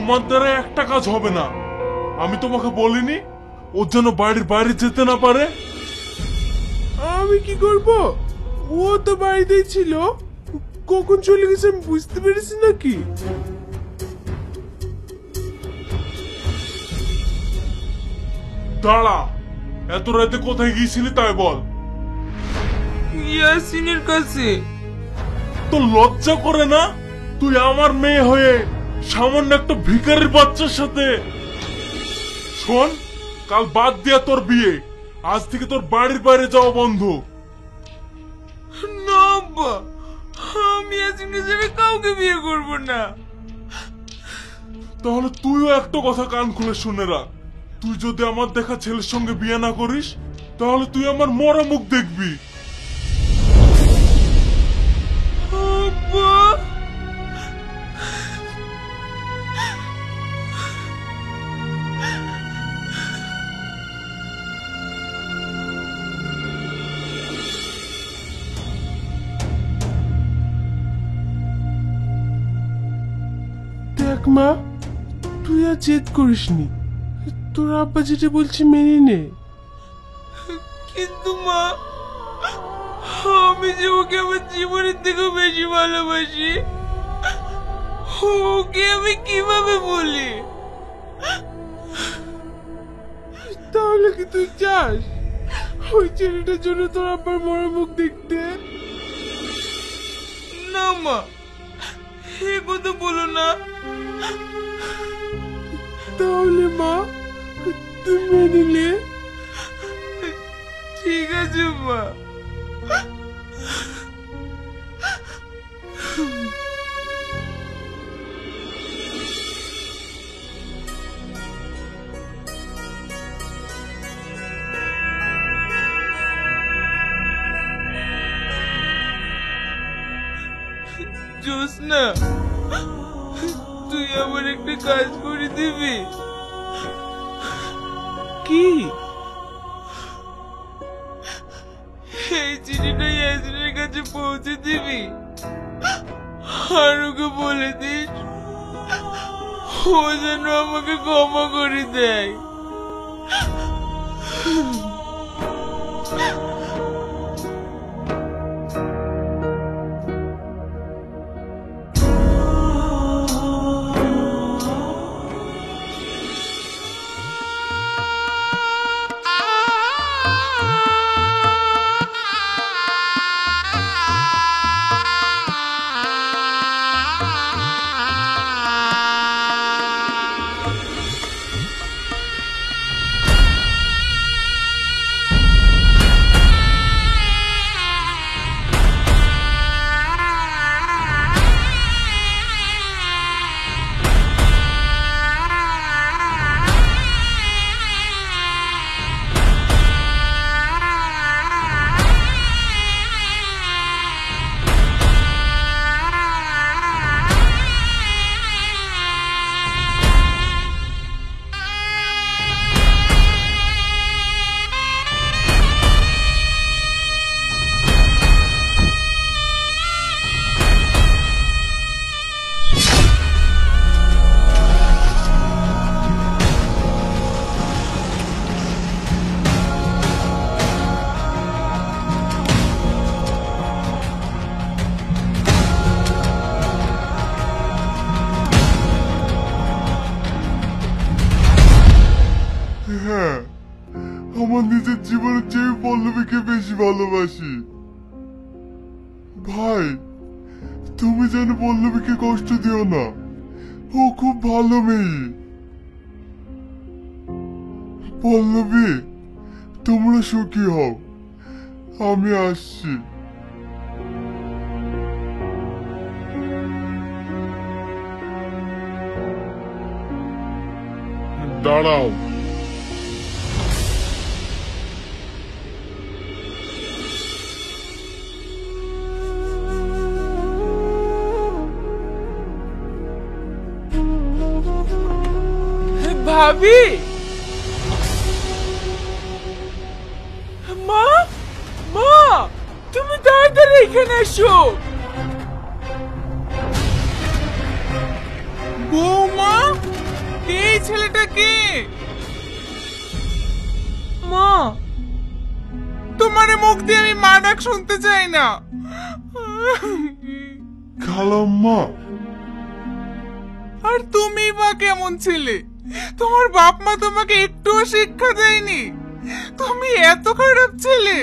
তোমার দ্বারা একটা কাজ হবে না। আমি তোমাকে বলিনি ওর যেন বাড়ির বাইরে যেতে না পারে? আমি কি করব? ও তো বাড়িতেই ছিল, কখন চলে গেছে আমি বুঝতে পেরেছি নাকি? দাঁড়া, এত রাতে কোথায় গিয়েছিলি তাই বল। ইয়াসিনের কাছে। তো লজ্জা করে না? তুই আমার মেয়ে হয়ে সামান্য একটা ভিখারির বাচ্চার সাথে। শোন, কাল বাদ দিয়া তোর বিয়ে, আজ থেকে তোর বাড়ির বাইরে যাওয়া বন্ধ। না আব্বা, আমি ইয়াসিনকে ছেড়ে কাউকে বিয়ে করব না। তাহলে তুইও একটা কথা কান খুলে শুনে রাখ, তুই যদি আমার দেখা ছেলের সঙ্গে বিয়ে না করিস তাহলে তুই আমার মরা মুখ দেখবি। আব্বা, দেখ মা, তুই আর জেদ করিসনি, তোর আব্বা যেটা বলছি মেনে নে। কিন্তু মা, আমি যে ওকে আমার জীবনের থেকেও বেশি ভালোবাসি, ওকে আমি কিভাবে বলি? তাহলে কি তুই চাস ওই ছেলেটার জন্য তোর আব্বার মরা মুখ দেখতে? না মা, এ কথা বলো না। তাহলে মা, তুই মেনে নে। ঠিক আছে মা। জোসনা, তুই আমার একটা কাজ করে দিবি? কি? এই চিঠিটা ইয়াসিনের কাছে পৌঁছে দিবি, আর ওকে বলে দিস ও যেন আমাকে ক্ষমা করে দেয়। হ্যাঁ, আমার নিজের জীবনের চেয়ে পল্লবীকে বেশি ভালোবাসি। ভাই, তুমি যেন পল্লবীকে কষ্ট দিও না, ও খুব ভালো মেয়ে। পল্লবী, তোমরা সুখী হও, আমি আসছি। দাঁড়াও, ভাবি, মা, মা, তুমি তাড়াতাড়ি এখানে এসো। বৌমা, ছেলেটা কে? মা, তোমার মুখ দিয়ে আমি মা ডাক শুনতে চাই না। খালাম্মা, আর তুমি বা কেমন ছেলে? তোমার বাপ মা তোমাকে একটুও শিক্ষা দেয়নি, তুমি এত খারাপ ছেলে?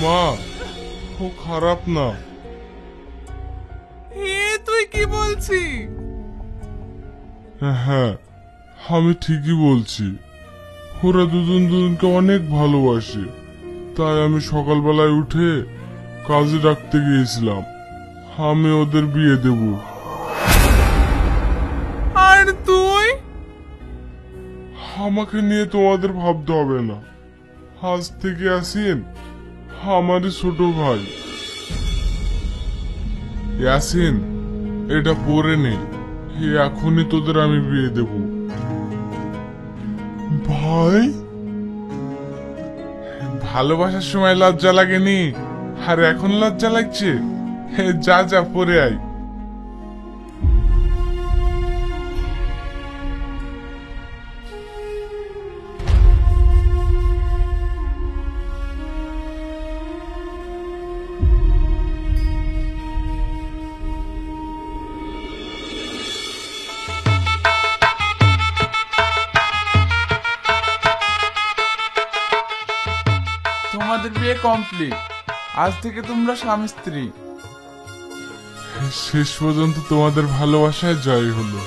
মা ও খারাপ না। এ তুই কি বলছিস? হ্যাঁ, আমি ঠিকই বলছি। ওরা দুজন দুজনকে অনেক ভালোবাসে, তাই আমি সকালবেলায় উঠে কাজে ডাকতে গিয়েছিলাম। আমি ওদের বিয়ে দেব। আর তুই? আমাকে নিয়ে তোমাদের ভাবতে হবে না। আজ থেকে ইয়াসিন আমারই ছোট ভাই। ইয়াসিন, এটা পরে নে, এখনই তোদের আমি বিয়ে দেব। ভাই, ভালোবাসার সময় লজ্জা লাগেনি, আর এখন লজ্জা লাগছে? যা যা পরে আয়। তোমাদের বিয়ে কমপ্লিট, আজ থেকে তোমরা স্বামী স্ত্রী। শেষ পর্যন্ত তোমাদের ভালোবাসায় জয় হলো।